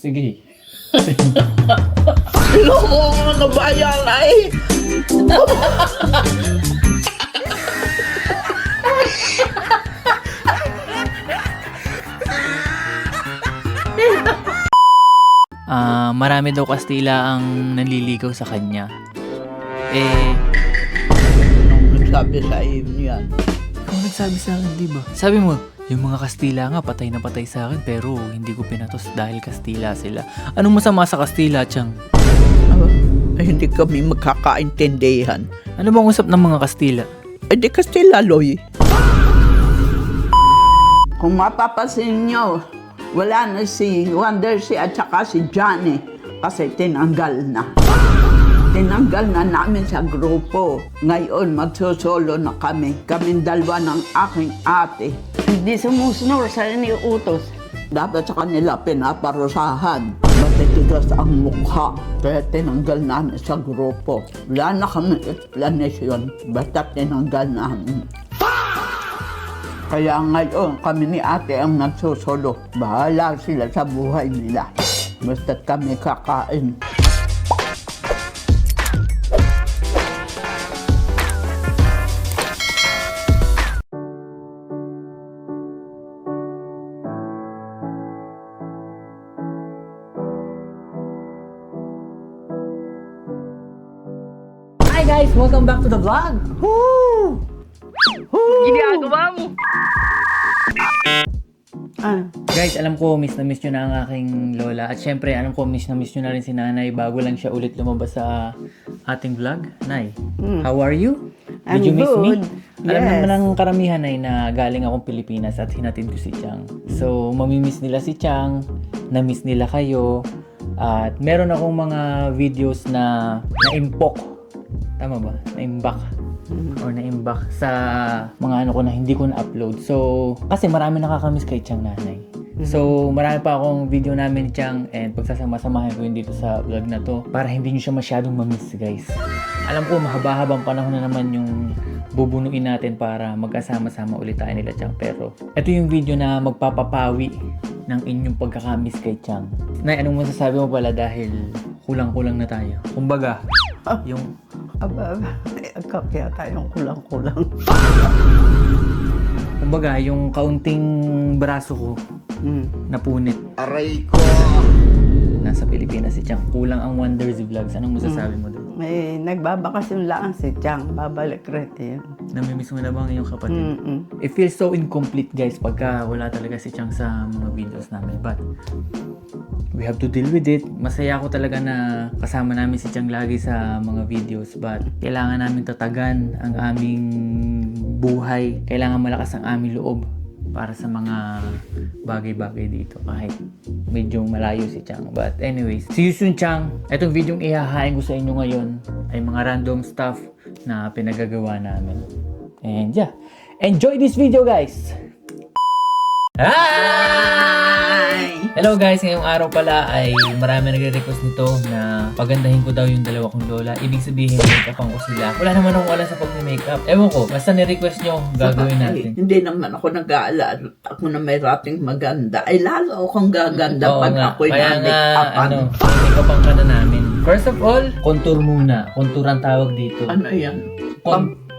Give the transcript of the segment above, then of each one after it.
Sige. Loko ano ba yan ay? Marami daw Kastila ang nanliligaw sa kanya. Anong nagsabi sa iyo yan? Ikaw nagsabi sa akin, di ba? Sabi mo, yung mga Kastila nga, patay na patay sa akin, pero hindi ko pinatos dahil Kastila sila. Anong masama sa Kastila, Chang? Ay, hindi kami magkakaintindihan. Ano bang usap ng mga Kastila? Ay, di kasi laloy. Kung mapapasin nyo, wala na si Wondersy at saka si Johnny kasi tinanggal na. Tinanggal na namin sa grupo. Ngayon, magsusolo na kami. Kaming dalawa ng aking ate. Hindi sumusunod sa iniutos. Dapat sa kanila pinaparusahan. Matitigas ang mukha. Kaya tinanggal namin sa grupo. Wala na kami explanation. Basta tinanggal namin. Kaya ngayon, kami ni ate ang nagsusolo. Bahala sila sa buhay nila. Basta't kami kakain. Hi guys! Welcome back to the vlog! Woo! Ginagawa mo. Guys, alam ko miss na miss nyo na ang aking lola. At syempre, alam ko miss na nyo na rin si nanay bago lang siya ulit lumabas sa ating vlog. Nay, how are you? I'm Did you miss me? good. Alam Yes. naman ng karamihan ay na galing akong Pilipinas at hinatid ko si Chang. So, mamimiss nila si Chang, na-miss nila kayo. At meron akong mga videos na na-impok. Tama ba? Na-imbak. Or na-imbak sa mga ano ko na hindi ko na-upload. So, kasi marami nakakamiss kay Chang nanay. So, marami pa akong video namin ni Chang and pagsasama-samahin ko yun dito sa vlog na to para hindi nyo siya masyadong mamiss, guys. Alam ko, mahaba-habang panahon na naman yung bubunuin natin para magkasama-sama ulit tayo nila Chang. Pero, ito yung video na magpapapawi ng inyong pagkakamiss kay Chang. Nay, anong masasabi mo pala dahil kulang-kulang na tayo? Kumbaga, yung Aba, kaya tayong kulang-kulang. kumbaga, yung kaunting braso ko napunit. Aray ko! Nasa Pilipinas si Chang. Kulang ang Wonders Vlogs. Anong masasabi mo doon? May nagbabakasyon lang si Chang. Babalik rin yun. Namimiss mo na ba ang iyong kapatid? It feels so incomplete, guys, pagka wala talaga si Chang sa mga videos namin. But, we have to deal with it. Masaya ako talaga na kasama namin si Chang lagi sa mga videos. But, kailangan namin tatagan ang aming buhay. Kailangan malakas ang aming loob para sa mga bagay-bagay dito kahit medyo malayo si Chang. But anyways, see you soon Chang. Itong video yung ihahain ko sa inyo ngayon ay mga random stuff na pinagagawa namin. And yeah, enjoy this video guys! Hi! Hello guys, ngayong araw pala ay marami nagre-request nito na pagandahin ko daw yung dalawa kong lola. Ibig sabihin, make-upan ko sila. Wala naman akong alam sa pag-makeup. Ewan ko, basta ni-request nyo, gagawin natin. Hindi naman ako nag-aalala. Ako na may rating maganda. Ay, lalo akong gaganda Oo pag nga. ako'y Kaya nga, na-make-upan. make-upan ka na namin. First of all, contour muna. Contour ang tawag dito. Ano yan?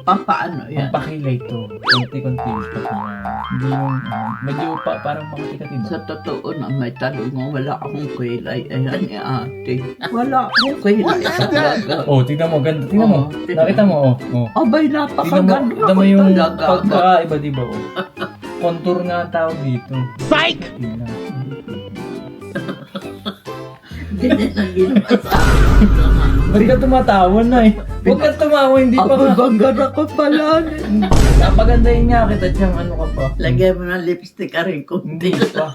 Pampaano yan? Pampakilay to. Konti-konti. Hindi yung, medyo parang makatikatin. Sa totoo na may talong wala akong kilay. Ayan ni ate. Wala akong kilay sa talaga. Oh, tignan mo, ganda. Tignan mo. Nakita mo, oh. Abay, Tignan mo, napakaganda tignan ko mo yung talaga. pagkakaiba, diba? Oh. Contour nga ang tawag dito. Psych! Tignan. Ganyan ang ginawa sa akin. Ba't ka tumatawa na eh? Huwag ka tumawa, hindi pa Ako nga. bangga ko pala. Napagandahin nga kita siyang ano ka pa. Lagyan mo ng lipstick ka rin Hindi kunti. pa.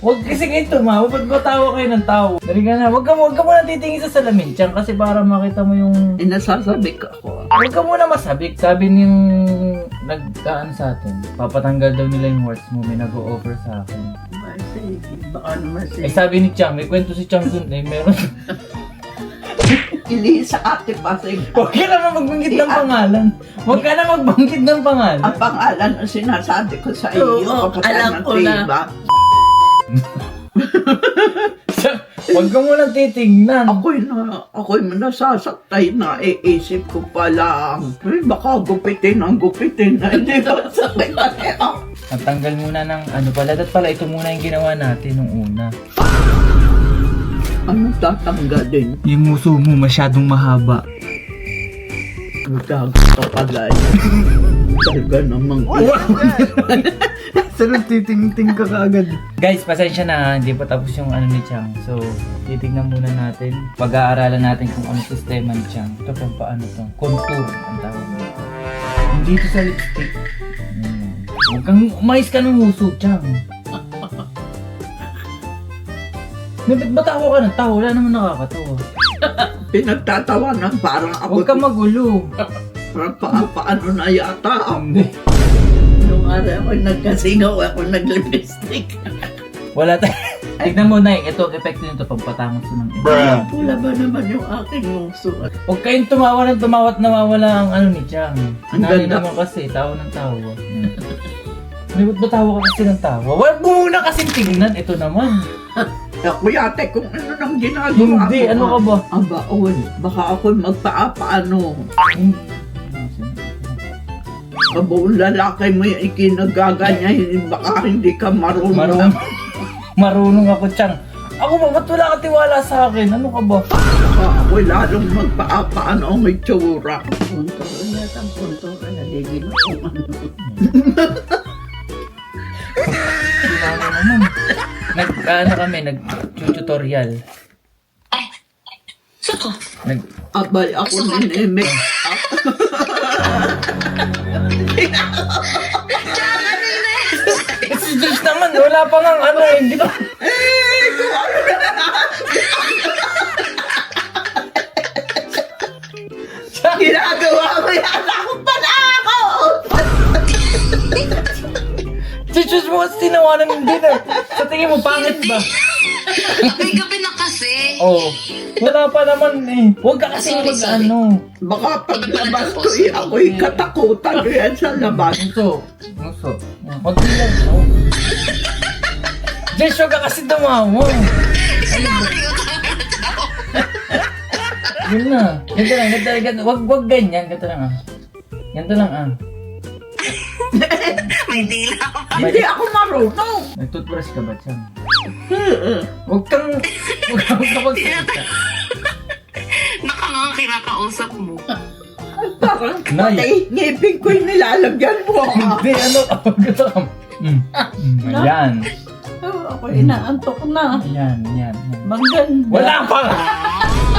Huwag kasi kayo tumawa. Ba't ba tawa kayo ng tao? Dali ka na. Huwag ka muna titingin sa salamin siyang kasi para makita mo yung... Inasasabi ko ako. Huwag ka muna masabik. Sabi niyong nagkaan sa atin. Papatanggal daw nila yung horse mo. May nag-o-offer sa akin. Ay, sige. Baka naman Eh sige. sabi ni Chang, may kwento si Chang dun eh. Meron... Ili sa ate Pasig. Huwag ka naman magbanggit ng pangalan. Huwag ka na magbanggit ng pangalan. Ang pangalan ang sinasabi ko sa iyo. Oo, kapag alam ko na. diba? Huwag ka mo lang titignan. Ako'y nasasaktay na iisip ko pala. Baka gupitin ang gupitin na hindi ba sakit na. Ang tanggal muna ng ano pala. Dapat pala ito muna yung ginawa natin nung una. Ano tatanggalin? Yung muso mo masyadong mahaba. Gago ka pala. Talaga namang Saan titingting ka kaagad? Guys, pasensya na, hindi pa tapos yung ano ni Chang. So, titignan muna natin. Pag-aaralan natin kung ano sistema ni Chang. Ito pang paano to? Contour ang tawag nito. Hindi ito sa lipstick. Huwag kang umayos ka ng muso, Chang. Ba't ba tawa ka ng tawa? Wala naman nakakatawa. pinagtatawa ng parang ako. Huwag kang magulo. Parang paano na yata. Hindi. Nung araw ako nagkasingaw ako naglipstick. Wala tayo. Tignan mo, Nay. Ito, epekto nito pagpatangos ko ng ito. Pula ba naman yung aking muso? Huwag kayong tumawa ng tumawa at nawawala ang ano ni Chang. Ang Nani ganda. naman kasi, tawa ng tawa. Ba't ba tawa ka kasi ng tawa? Huwag mo muna kasing tingnan. Ito naman. Ako yate kung ano nang ginagawa Hindi, ko. ano ka ba? Ang baon. Baka ako magpaapaano. Kabuong lalaki mo yung ikinagaganyan. Baka hindi ka marunong. Marunong ako, Chang. Ako ba? Ba't wala ka tiwala sa akin? Ano ka ba? Baka ako'y lalong magpaapaano ang may tsura. Puntura na ang puntura na digil ako. Kailangan naman. Ano kami, nag-tutorial. Sako. Abay ako ninimik. Si Diyos naman, wala pa nga ano, hindi ba? Ginagawa mo yan ako pala ako! Si Diyos mo kasi tinawanan hindi na. Sa tingin mo, pangit ba? May gabi na kasi. Oo. Wala pa naman eh. Huwag ka kasi Sorry. ano. Baka paglabas ko ako'y katakutan ko yan sa labas. Muso. Huwag ka lang. Oh. Jess, huwag ka kasi tumawa. Sinaryo ka. Yun na. Ganto lang. Huwag ganyan. Ganto lang ah. Ganto lang ah. May dila ka pa. Hindi ako marunong. Nag-toothbrush ka ba, Chang? Huwag kang magsalita. Baka nga kinakausap mo. Parang Nay. patay ngipin ko'y nilalagyan mo. Hindi, ano? Ganto ka. Ayan. Ako inaantok na. Yan. Maganda. Wala pa nga.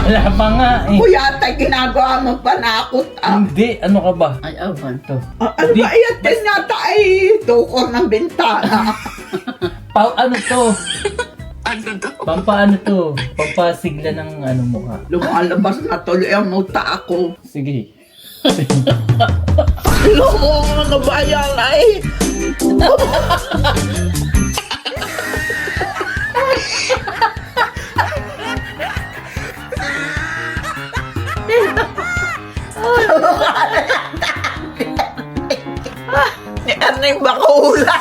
Wala pa nga eh. Kuya, tayo ginagawa mo panakot ah. Hindi, ano ka ba? Ay, awan. Ito. Ano Di- ba iyan din yata ay tukor ng bintana. Ano to? Ano to? Pampaano to? Pampasigla ng ano mukha. Lumalabas na tuloy ang muta ako. Sige. Loko, ano ba yan ay? Ano yung bakula?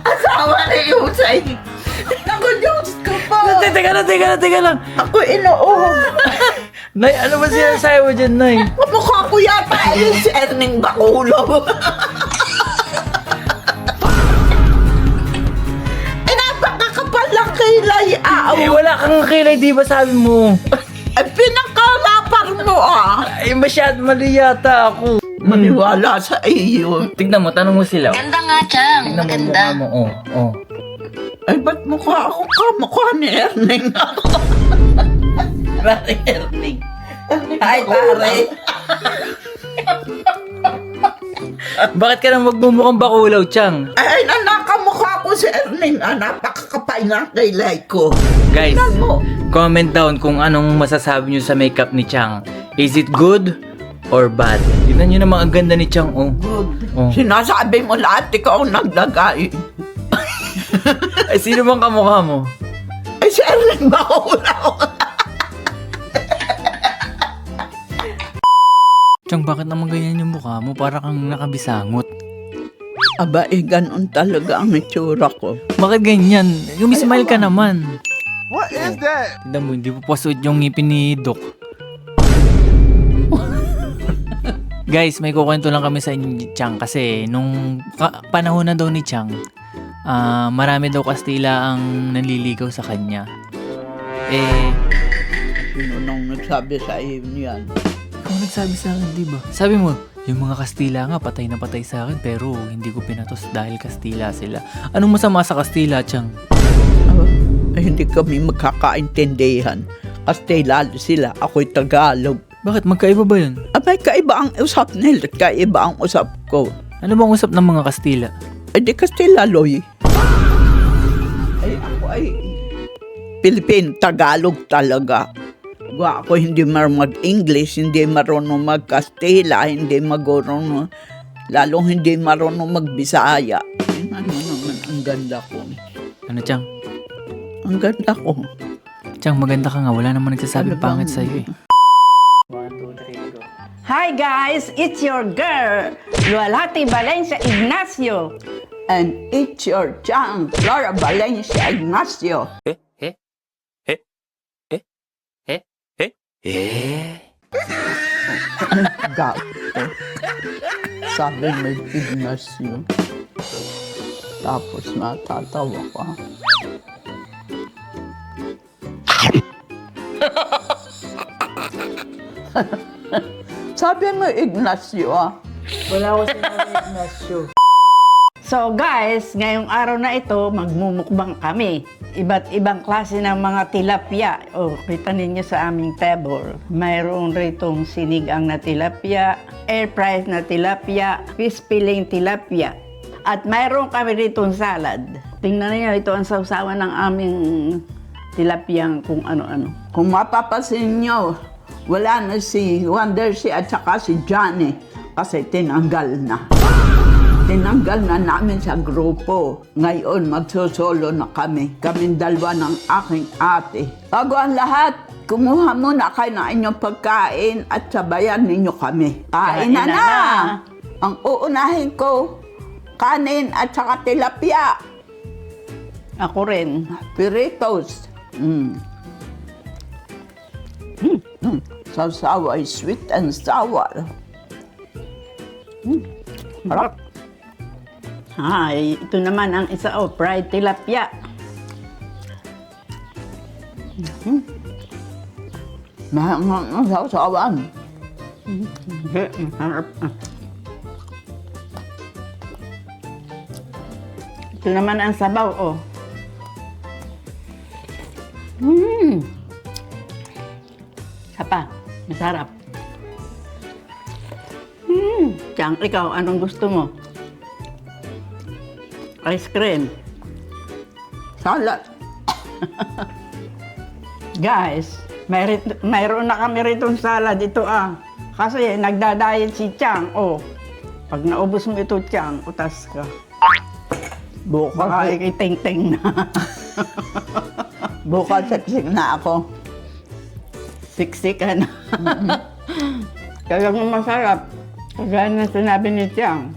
Asawa ni Yusay. Naku, Diyos ko po. Teka lang. Ako inuuhog. Nay, ano ba sinasabi mo dyan, Nay? Mukha ko yata ay si Erning Bakulo. Eh, napakakapal lang kilay. Wala kang kilay, di ba sabi mo? Ay, pinakalapar mo ah. Ay, masyad mali yata ako. Maniwala sa iyo. Tignan mo, tanong mo sila. Ganda nga, Chang. Tignan mo yung Maganda. mukha mo, oh. Ay, ba't mukha ako ka? Mukha ni Erning ako. Pare Erning. Ay, pare. Bakit ka nang magmumukhang bakulaw, Chang? Ay, nanakamukha ko si Erning. Napakakapay ng kilay ko. Guys, Tignan mo. comment down kung anong masasabi nyo sa makeup ni Chang. Is it good or bad? Tignan nyo naman ang ganda ni Chang, oh. Good. Oh. Sinasabi mo lahat, ikaw ang naglagay. Ay, sino bang kamukha mo? Ay, si Erning Bakulo. Chang, bakit naman ganyan yung mukha mo? Para kang nakabisangot. Aba, ganun talaga ang itsura ko. Bakit ganyan? Gumismile ka naman. What is that? Tignan mo, hindi po pasod yung ngipin ni Doc. Guys, may kukwento lang kami sa inyo ni Chang kasi nung panahon na daw ni Chang, marami daw Kastila ang nanliligaw sa kanya. Sino nang nagsabi sa iyo niyan? Ikaw nagsabi sa akin, di ba? Sabi mo, yung mga Kastila nga patay na patay sa akin pero hindi ko pinatos dahil Kastila sila. Anong masama sa Kastila, Chang? Hindi kami magkakaintindihan. Kastila sila, ako'y Tagalog. Bakit? Magkaiba ba yun? Abay, kaiba ang usap nila, kaiba ang usap ko. Ano bang usap ng mga Kastila? Ay, di Kastila, Loy. Ay, ako ay Pilipin, Tagalog talaga. Ako hindi marunong mag-English, hindi marunong mag-Kastila, hindi marunong, lalong hindi marunong mag-Bisaya. Ano naman, ang ganda ko. Ano, Chang? Ang ganda ko. Chang, maganda ka nga. Wala naman nagsasabi Ano pangit bang- sa'yo eh. Hi guys, it's your girl, Lualhati Valencia Ignacio. And it's your Chang, Flora Valencia Ignacio. Gato. Sabi may Ignacio. Tapos natatawa ka. Sabi mo Ignacio ah. So guys, ngayong araw na ito, magmumukbang kami. Iba't ibang klase ng mga tilapia. O, kita ninyo sa aming table. Mayroon ritong sinigang na tilapia, air fried na tilapia, fish filling tilapia. At mayroon kami ritong salad. Tingnan niyo, ito ang sausawan ng aming tilapiyang kung ano-ano. Kung mapapasin nyo, wala na si Wondersy at saka si Johnny kasi tinanggal na. Tinanggal na namin sa grupo. Ngayon, magsusolo na kami. Kaming dalawa ng aking ate. Bago ang lahat, kumuha muna kayo ng inyong pagkain at sabayan ninyo kami. Kain na na! Ang uunahin ko, kanin at saka tilapia. Ako rin. Piritos. Sausawa ay sweet and sour. Harap. Ay, ito naman ang isa, fried tilapia. Mahangang ang sausawan. Harap. Ito naman ang sabaw, oh. Sapa, masarap. Chang, ikaw, anong gusto mo? Ice cream. Salad. Guys, mayroon na kami ritong salad ito ah. Kasi nagda-diet si Chang, oh. Pag naubos mo ito, Chang, utas ka. Baka Bukas, ikiting-ting na. bukas siksik na ako. Siksik ka na. Kaya kung masarap, kagaya na sinabi ni Chang,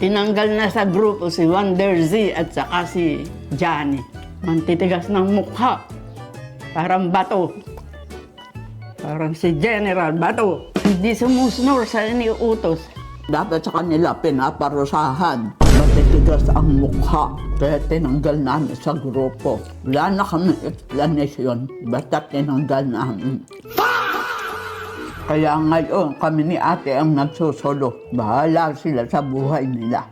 tinanggal na sa grupo si Wonder Z at saka si Johnny. Mantitigas ng mukha. Parang bato. Parang si General Bato. Hindi sumusunod sa iniutos. Dapat sa kanila pinaparusahan. Matitigas ang mukha. Kaya tinanggal namin sa grupo. Wala na kami explanation. Basta tinanggal namin. Kaya ngayon kami ni ate ang nagsusolo. Bahala sila sa buhay nila.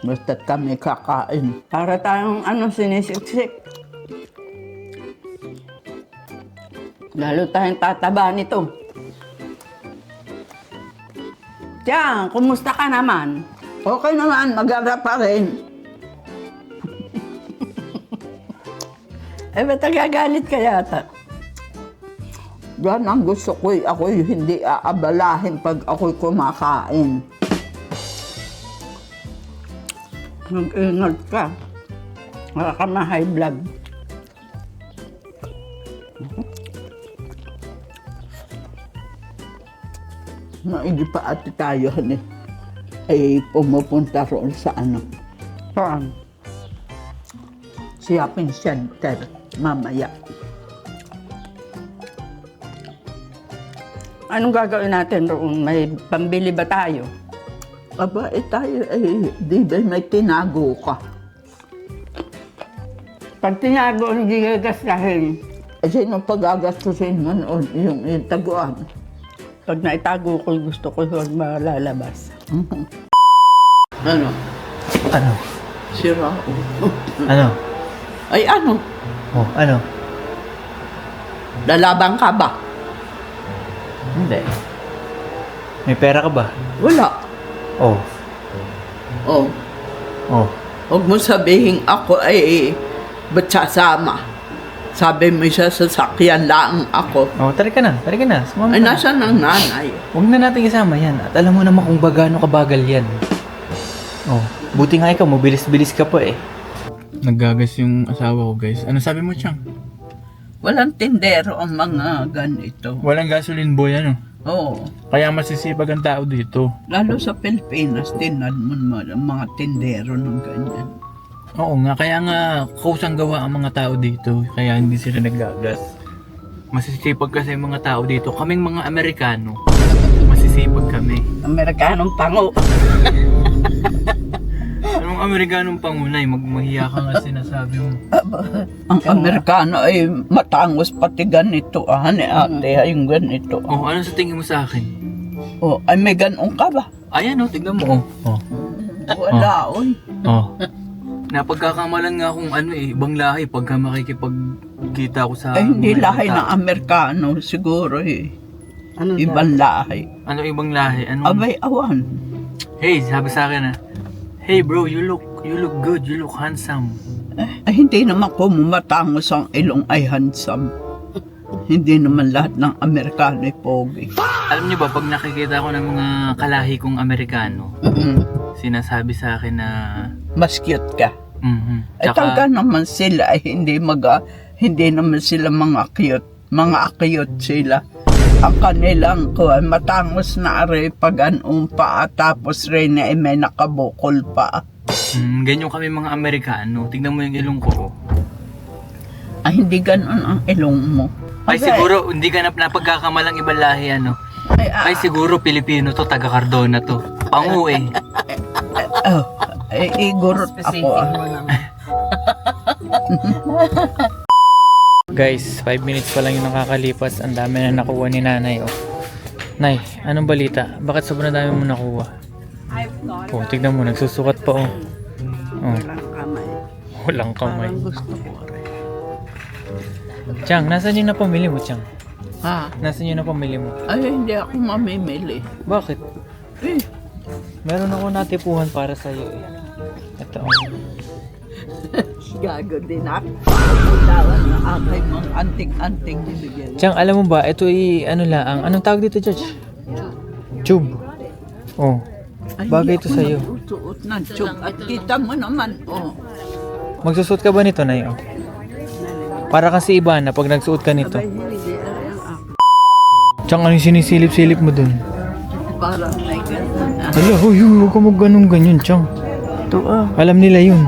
Basta kami kakain. Para tayong sinisiksik. Lalo tayong tataba nito. Chang, kumusta ka naman? Okay naman, maganda pa rin. Ba't nagagalit ka yata? Yan ang gusto ko. Ako'y hindi aabalahin pag ako'y kumakain. Mag-ingat ka. Wala ka ma-high blood. Maigi pa ati tayo, honey. ay pumupunta roon sa ano, Saan? shopping center mamaya. Anong gagawin natin roon? May pambili ba tayo? Aba, tayo, di ba may tinago ka? Pag tinago, hindi gagastahin. Sino pagagastusin mo noon yung taguan? Pag naitago ko, gusto ko huwag malalabas. Ano? Ano? Sira. Ano? Ay ano? Oh, ano? Lalabang ka ba? Hindi. May pera ka ba? Wala. Oh. Oh, Oh. huwag mo sabihin ako ay ba't sasama? Sabi mo siya sa sasakyan lang ako. Oh, tari ka na. Sumama Ay, ka na. nasaan ang nanay? Huwag na natin isama yan. At alam mo naman kung gaano kabagal yan. Oh, buti nga ikaw, mabilis-bilis ka pa eh. Naggagas yung asawa ko, guys. Ano sabi mo, Chang? Walang tindero ang mga ganito. Walang gasoline boy, ano? Oo. Kaya masisipag ang tao dito. Lalo sa Pilipinas, tinad mo naman ang mga tindero ng ganyan. Oo nga, kaya nga kusang gawa ang mga tao dito. Kaya hindi sila naggagas. Masisipag kasi ang mga tao dito. Kaming mga Amerikano, masisipag kami. Amerikanong pango. Anong Amerikanong pangunay? Magmahiya ka nga sinasabi mo. Ang Amerikano ay matangos pati ganito. Ni ate, yung ganito. Oh, ano sa tingin mo sa akin? Oh, ay may ganon ka ba? Ayan oh, tignan mo. Oh. Wala, oy. Oh. Napagkakamalan nga kung ano eh, ibang lahi pagka makikipagkita ko sa Ay, hindi mga lahi tao. ng Amerikano, siguro eh. Ano Ibang lahi. Ano ibang lahi? Ano? Abay, awan. Hey, sabi sa akin hey bro, you look good, you look handsome. Ay, hindi naman ko matangos ang ilong ay handsome. Hindi naman lahat ng Amerikano ay pogi. Alam niyo ba, pag nakikita ko ng mga kalahi kong Amerikano, sinasabi sa akin na Mas cute ka. Ay, Tsaka, talaga naman sila ay hindi naman sila mga cute. Mga cute sila. Ang kanilang ko ay matangos na are pag anong pa tapos rin ay may nakabukol pa. ganyan kami mga Amerikano. Tignan mo yung ilong ko. Ay, hindi ganon ang ilong mo. Ay siguro, hindi ka na napagkakamalang ibang lahi ano. Ay siguro, Pilipino to, taga Cardona to. Pangu eh. Igurot ako. Guys, 5 minutes pa lang yung nakakalipas. Ang dami na nakuha ni nanay. Oh. Nay, anong balita? Bakit sobrang dami mo nakuha? Oh, tignan mo, nagsusukat pa oh. Oh, Walang kamay. walang kamay. Parang gusto ko rin. Chang, nasan yung napamili mo, Chang? Ha? Nasan yung napamili mo? Ay, hindi ako mamimili. Bakit? Eh, Meron ako natipuhan para sa'yo eh. Ito oh. gago din ako. Tawan na aking mga anting-anting binigyan. Chang, alam mo ba, ito ano lang, anong tawag dito, George? Tube. Oh, bagay ito sa'yo. Suot ng tube. At kita mo naman, oh. Magsusuot ka ba nito, Nay? Oh? Para kasi iba na pag nagsuot ka nito. Chang, ano yung sinisilip-silip mo dun? Parang may gano'n na. Hala, huy, huwag ka mag ganyan, Chang. Ito Alam nila yun.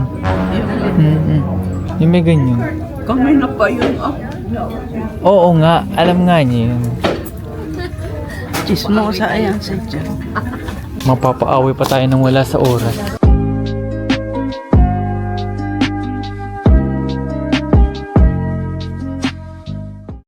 Yung may ganyan. Kami na pa yun, oh. Oo nga, alam nga niya yun. Chismosa, ayan si Jan. Mapapaaway pa tayo ng wala sa oras.